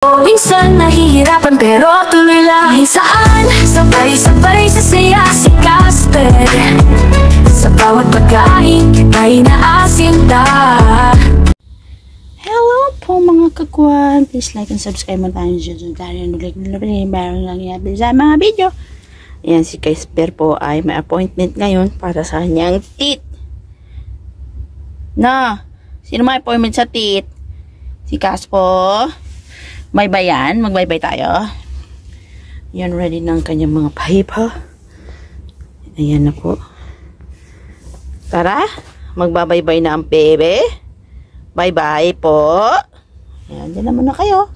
Minsan nahihirapan pero tuloy lang. Saan sabay-sabay sa saya si Casper. Sa bawat pagkain kita'y naasinta. Hello po mga kagwan. Please like and subscribe mo tayo dyan. Meron lang yan sa mga video. Ayan, si Casper po ay may appointment ngayon para sa kanyang teeth. Na, sino may appointment sa teeth? Si Casper. May bayan, magbaybay tayo. Yan, ready ng kanyang mga pahipa. Ayan na po. Tara, magbabaybay na ang bebe. Bye-bye po. Ayan, dyan naman na kayo.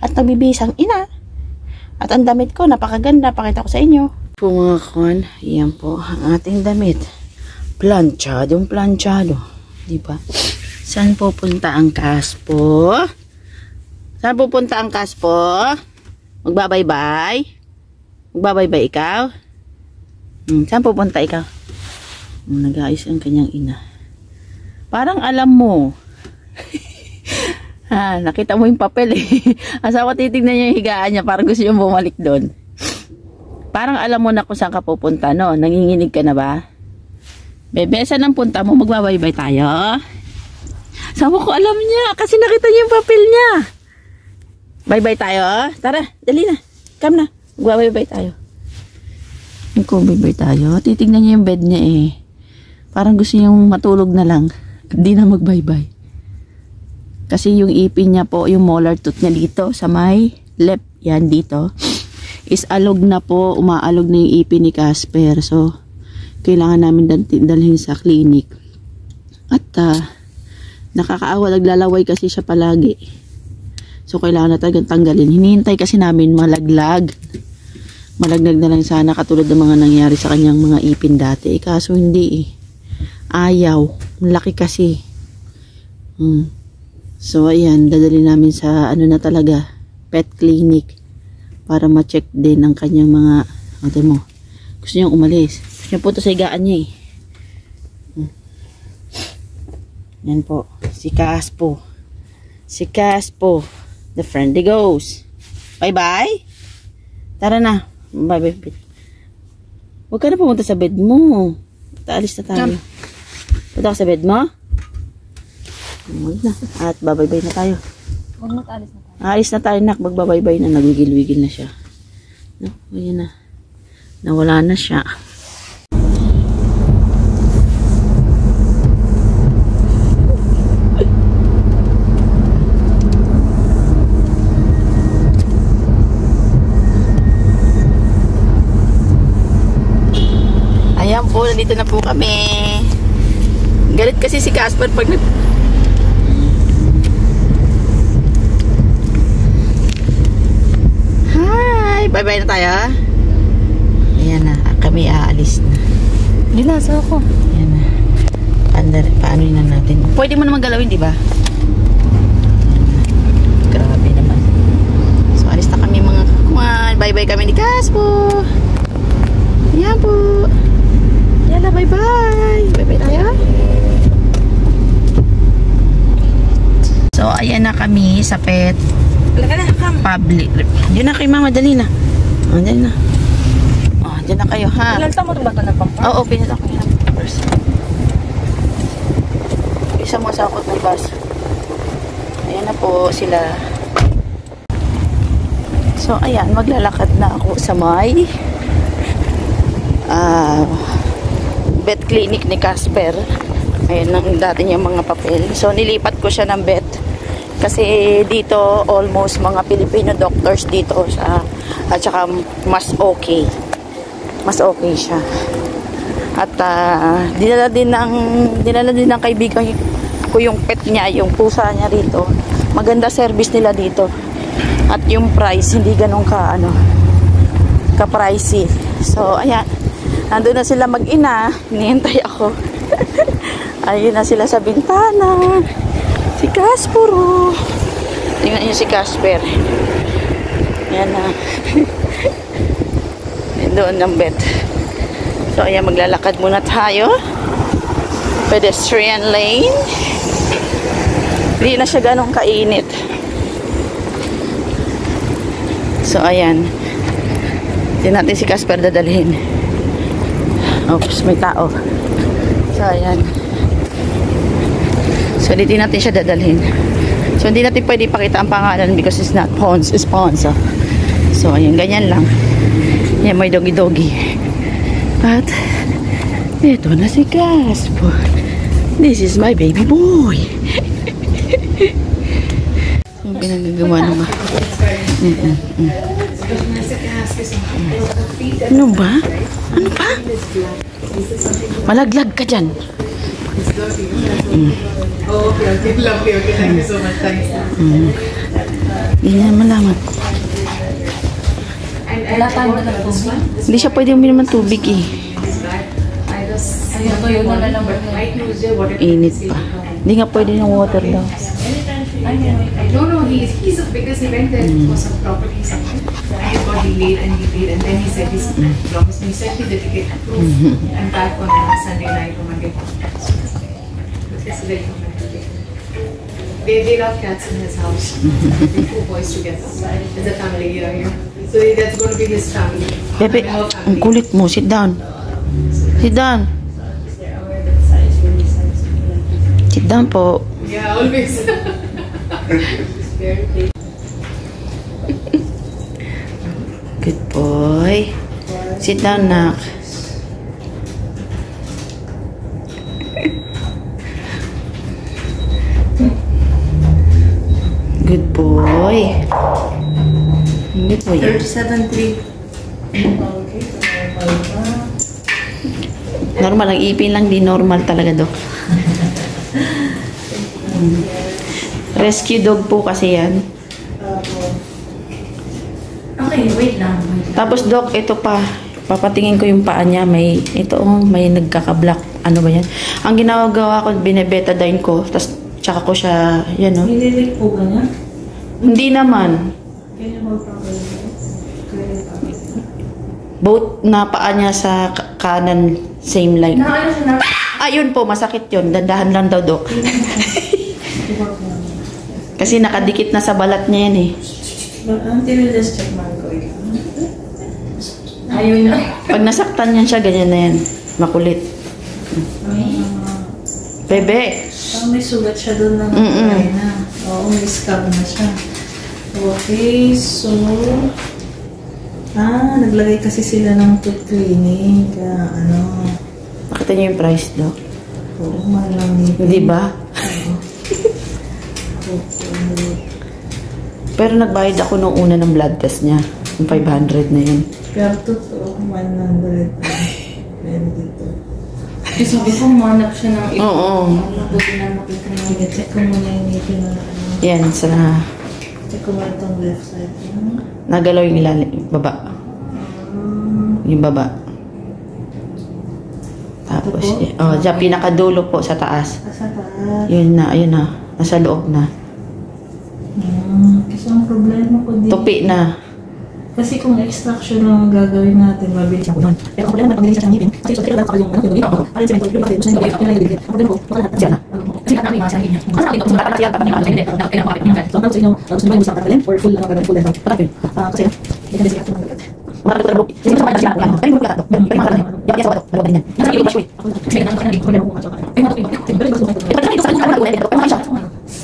At nagbibisang ina. At ang damit ko, napakaganda. Pakita ko sa inyo. Po mga kon, ayan po ang ating damit. Planchadong planchado. Diba? Saan pupunta ang Caspo? Saan pupunta ang Caspo? Magbabaybay? Magbabaybay ikaw? Saan pupunta ikaw? Nag-aayos ang kanyang ina. Parang alam mo. Ha, nakita mo yung papel eh. Asawa titignan niya yung higaan niya. Parang gusto niya bumalik doon. Parang alam mo na kung saan ka pupunta, no? Nanginginig ka na ba? Bebe, saan ang punta mo? Magbabaybay tayo? Sabi ko alam niya. Kasi nakita niya yung papel niya. Bye-bye tayo. Tara, dali na. Come na. Magbabaybay tayo. Kung bye-bye tayo, titignan niya yung bed niya eh. Parang gusto niyang matulog na lang. Hindi na mag-bye-bye. Kasi yung ipin niya po, yung molar tooth niya dito sa may left, yan dito, is alog na po. Umaalog na yung ipin ni Casper. So, kailangan namin dalhin sa clinic. At, nakakaawa, naglalaway kasi siya palagi. So, kailangan na talagang tanggalin. Hinihintay kasi namin malaglag. Malaglag na lang sana katulad ng mga nangyari sa kanyang mga ipin dati. Kaso hindi eh. Ayaw. Laki kasi. So, ayan. Dadali namin sa ano na talaga. Pet clinic. Para ma-check din ang kanyang mga ano mo. Gusto niyang umalis. Gusto niyang punta sa higaan niya eh. Yan po. Si Caspo. Si Caspo. The friendly ghost. Bye-bye. Tara na. Bye-bye. Huwag ka na pumunta sa bed mo. Taalis na tayo. Punta ka sa bed mo? Huwag na. At babay-bye na tayo. Huwag mag-alis na tayo. Aalis na tayo, nak. Magbabay-bye na. Nagwigil-wigil na siya. No? Ayan na. Nawala na siya. Ayan po, nandito na po kami. Galit kasi si Casper pag Hi! Bye-bye na tayo. Ayan na, kami aalis na. Nilasa ako. Ayan na. Paano na natin? Pwede mo naman galawin, di ba? Grabe naman. So, alis na kami mga kakuan. Bye-bye kami ni Caspo. Ayan po. Yala, bye-bye. Bye-bye tayo. So, ayan na kami sa pet public. Diyan na kayo, mama. Dali na. O, dali na. O, dyan na kayo, ha? Ilalta mo rin ba ito ng pampers? Oo, pinata ko yung pampers. Isa mo sa akot ng bus. Ayan na po sila. So, ayan. Maglalakad na ako sa may vet clinic ni Casper. Ayan ang dati niyang mga papel. So, nilipat ko siya ng vet. Kasi dito, almost mga Filipino doctors dito sa, at saka mas okay. Mas okay siya. At dinala din ng kaibigan ko yung pet niya, yung pusa niya rito. Maganda service nila dito. At yung price, hindi ganun ka-pricey. So, ayan. Nandun na sila mag-ina. Hinihintay ako. Ayun na sila sa bintana. Si Casper. Tingnan niyo si Casper. Ayan na. Doon ng bed. So, ayan. Maglalakad muna tayo. Pedestrian lane. Hindi na siya ganun kainit. So, ayan. Hindi natin si Casper dadalhin. Oops, may tao. So, ayan. So, dito natin siya dadalhin. So, hindi natin pwede ipakita ang pangalan because it's not sponsor. So, ayan. Ganyan lang. Yan, may doggy-doggy. At, ito na si Casper. This is my baby boy. Yung pinagagawa naman. Ano ba? Ano ba? Malaglag ka dyan. Oh, okay. Lovely. Okay, thank you so much. Thanks. Hindi niya malaman. Wala tayong nagtubig. Hindi siya pwede uminom ng tubig eh. Ayun, tuyo na lang. Init pa. Hindi nga pwede ng water daw. No, he's because he went there for some property something. And he got delayed and and then he said he's promised me. He sent me the ticket proof. I'm back on Sunday night or Monday. It's very romantic. They love cats in his house. The two boys together as a family here. So that's going to be his family. Bebe, ang kulit mo. Sit down. Sit down. Sit down po. Yeah, always. Good boy. Sit down, nak. Good boy. Good boy. 37.3. Normal ang ipin lang, di normal talaga, Dok. Rescue dog po kasi yan. Okay, wait lang. Tapos, Dok, ito pa. Papatingin ko yung paa niya. May, may nagkaka-black. Ano ba yan? Ang ginagawa ko, binebetadine ko. Tapos, tsaka ko siya, yan o. Nililig po ka niya? Hindi naman. Kaya Both na paa niya sa kanan, same line. Ayun po, masakit yun. Dandahan lang daw, Dok. Kasi nakadikit na sa balat niya yan eh. Auntie will just check Marco. Ayun na. Pag nasaktan niyan siya, ganyan na yan. Makulit. Bebe. May sugat siya doon na nakakaya na. Oo, may scab na siya. Okay, so... naglagay kasi sila ng tooth cleaning. Kaya ano... Nakita niyo yung price, Dok? Oo, malamig. Di ba? Pero nagbayad ako nung una ng blood test niya. Yung 500 na yun. Pero totoo, 100. Meron dito. Kasi sabi ko, manap siya ng ito. Oo. Buti na makita na. Sige, check ko muna yung ngipin na ano. Yan, sa Check ko muna itong left side. nagalaw yung ilalim. Baba. Yung baba. Tapos, dyan, pinakadulo po sa taas. Sa taas. Yun na, ayun na. Nasa loob na. Kasi ang problema ko din. Tupi na. Kasi kung extraction lang ang gagawin natin, mabilis ako nun. Pero ang problema, pag-release siya ng ngipin, kasi so, lang kapag yung gagawin ko, parang semento, yung bakit, gusto nyo gagawin, yung gagawin, ang problema ko, makalat siya na. Kasi natin yung mga sarili niya. Kasi natin ito, kung bakit siya, kapag yung mga sarili, dapat kailangan makapit yung so, ang gusto nyo, gusto nyo yung gusto katalin, or full, gagawin, full length, parang yun. Kasi, hindi ka desirap ng gagawin. Marami ko kasi gusto makita sila, kaya yung gagawin, yung mga katalin, yung sa wato, nagawa din yan. Nasa iyo, basyo, kasi nagkakaroon ng problema ko, ay mga tuloy, pero gusto mo ito. Pero ito sa kanya, ako na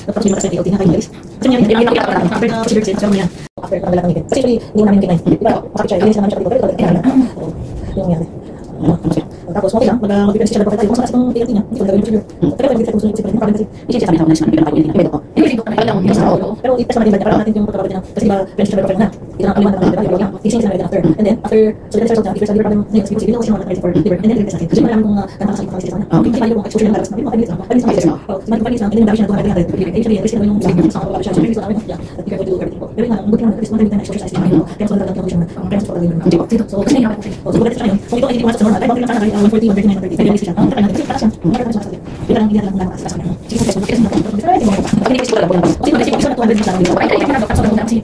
tapos yung mga sarili, tinakay yung guys. Kasi yan, yung nakikita ko natin, after procedure kasi, sabi niya, after panggalang ngipin. Kasi actually, hindi namin yung kinay. Diba, makapit siya, linis naman siya dito, pero kailangan na. Yung nangyari. Tapos, okay lang, mag-difference siya na bakit tayo. Kung saan itong TLT niya, hindi ko nagawin yung procedure. Pero pwede gusto ko kasi, problem kasi, i-check sabi natin na siya, nagpapagawin din. Pero, pero i-test natin ba, parang natin yung pagkakabit niya. Kasi ba, friends siya na, ito na kaliwan natin, diba, yung ising sila after. And then, after, so the next result niya, if there's a liver problem, kasi posible na kasi mga for liver, and then i-test natin. So, malaman kung nakakasakit pa kasi sa kanya. Kasi tayo yung exposure ng labas natin, mga 5 minutes lang. 5 minutes lang. So, 5 minutes lang, and then yung dabi siya na 200. Actually, kasi yung sa mga siya, so 5 minutes lang namin, yeah, that you can do everything po. Pero yun nga, buti naman, kasi mga exposure sa ice kaya mas maganda lang yung friends po talaga yung so, kasi nga, so, buti siya yun. Kung ito ay hindi sa normal, ay bakit lang sana 140, 139, 130, pero siya. Ang kasi para siya, marami sa atin. Yun lang, hindi lang lang sa kanya. Sige, kasi kasi na hindi kasi wala po lang. Kasi kasi kasi 200 sa akin. Ay, ay, kasi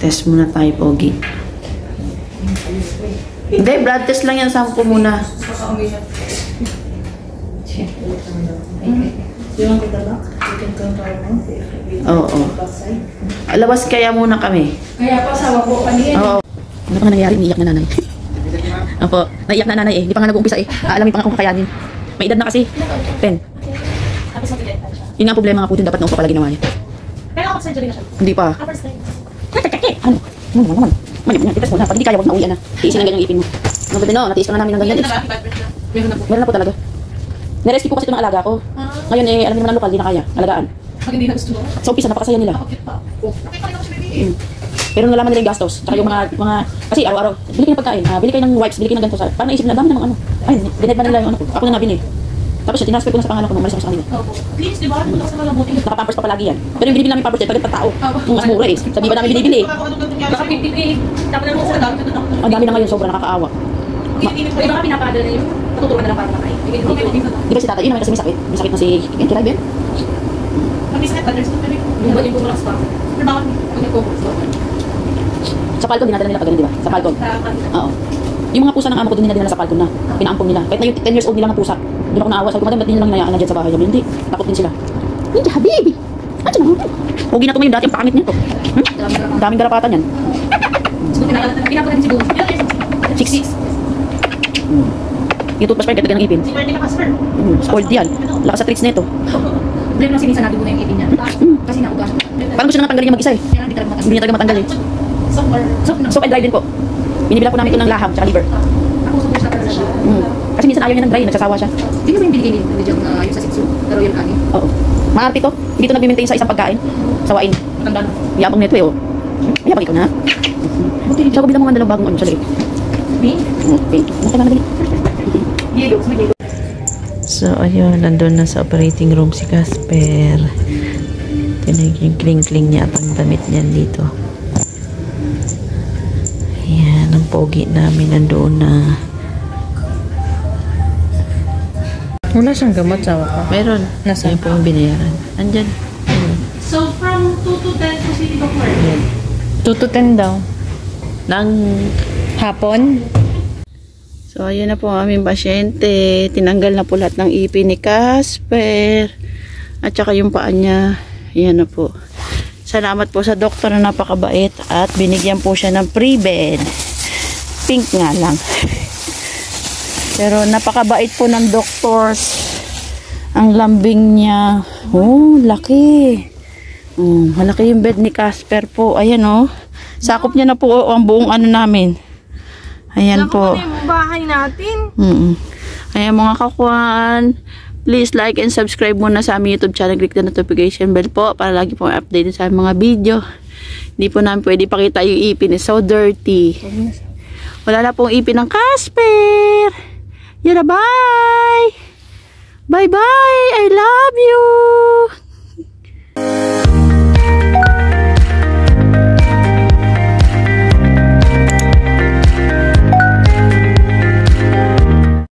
Test muna tayo, Pogi. Hindi, blood test lang yan. Saan ko muna? Yung kita ba? Oo. Labas kaya muna kami. Kaya pa asawa ko kanina. Oo. Ano pa nga nangyayari? Iiyak na nanay. Opo, naiyak na nanay eh. Hindi pa nga nag-uumpisa eh. Aalamin pa nga kung kakayanin. May edad na kasi. Pen. Yun nga ang problema nga po din. Dapat noong pa pala ginawa niya. Pero ako surgery na siya. Hindi pa. Ano? Ano naman? Mali mo nga. Itas mo na. Pag hindi kaya, huwag na uwi na. Tiisin ang ganyang ipin mo. Ano ba din no? Natiis ka na namin ng ganyan. Meron na po talaga. Nirescue po kasi ito ng alaga ko. Ngayon eh, alam niyo naman ang lokal, hindi na kaya. Alagaan. Pag hindi na gusto mo. Sa umpisa, napakasaya nila. Okay pa. Okay pa rin ako siya, baby. Pero nalaman nila yung gastos. Tsaka yung mga kasi araw-araw, bili kayo ng pagkain, bili kayo ng wipes, bili kayo ng ganito. Parang naisip na, dami namang ano. Ay, dined ba nila yung ano ko? Ako na nabili. Tapos yun, tinasper ko na sa pangalan ko nung malis ako sa kanila. Opo. Please, di ba? Punta ka sa malabuti. Nakapampers pa palagi yan. Pero yung binibili namin pampers, pagkat tao. Yung mas mura eh. Sabi ba namin binibili? Baka 50 tapos na mo sa dami. Ang dami na ngayon, sobra nakakaawa. Iba ka pinapadala na yun. Tututuruan na lang para makain. Di ba si tata, yun naman kasi may sakit. May sakit na si Kiray Ben. Pag-isnet, others to pwede. Yung ba yung bumulas pa? Pero bakit pag-focus? Sa Falcon, dinadala nila pag nila. Sa Falcon. Oo. Yung mga pusa ng amo ko, doon nila dinala sa Falcon na. Pinaampong nila. Kahit na yung 10 years old nila ng pusa. Doon ako naawa. Sabi ko, madam, ba't din lang hinayaan na dyan sa bahay? Sabi, hindi. Takot din sila. Hindi, habibi. Ano na? Huwag na tumayo dati. Ang pangit nito. Ang daming garapatan yan. Pinapagan si Boom. 6. Yung toothbrush pa yung katagal ng ipin. Si Bertie ka Casper. Spoiled yan. Lakas sa treats nito. Blame lang sinisa natin muna yung ipin niya. Kasi nauga. Parang gusto na natanggalin yung mag-isa eh. Kaya hindi talaga Hindi na talaga matanggal eh. Soap and dry din po. Binibila po namin ito ng laham tsaka liver. Ako sa pusa talaga siya. Kasi minsan ayaw niya ng dry, nagsasawa siya. Di ba yung binigay ni Jong yung sa Sitsu? Pero yung ani. Oo. Maarte to. Hindi ito nag-maintain sa isang pagkain. Sawain. Matanda na. Yabang nito eh oh. Yabang ikaw na. Siya ko bilang mga dalawang bagong ano siya liig. Pink? Okay. Nakita na dali. Yellow. May yellow. So, ayun, nandun na sa operating room si Casper. Tinig yung kling-kling niya at ang damit niyan dito. Ayan, ang pogi namin nandoon na. Wala siyang gamot sa waka. Meron. Nasaan po ang binayaran? Andyan. Ayun. So, from 2 to 10 po si Dr. Ayan. 2 to 10 daw. Nang Hapon? So, ayun na po ang aming pasyente. Tinanggal na po lahat ng ipin ni Casper. At saka yung paa niya. Ayan na po. Salamat po sa doktor na napakabait. At binigyan po siya ng pre-bed. Pink nga lang. Pero napakabait po ng doctors. Ang lambing niya. Oh, laki. Malaki yung bed ni Casper po. Ayan oh. Sakop niya na po ang buong ano namin. Ayan po. Yung bahay natin. Ayan mga kakuan. Please like and subscribe muna sa aming YouTube channel. Click the notification bell po para lagi po update sa mga video. Hindi po namin pwede pakita yung ipin. It's so dirty. Wala na pong ipin ng Casper. Yara, bye! Bye-bye! I love you!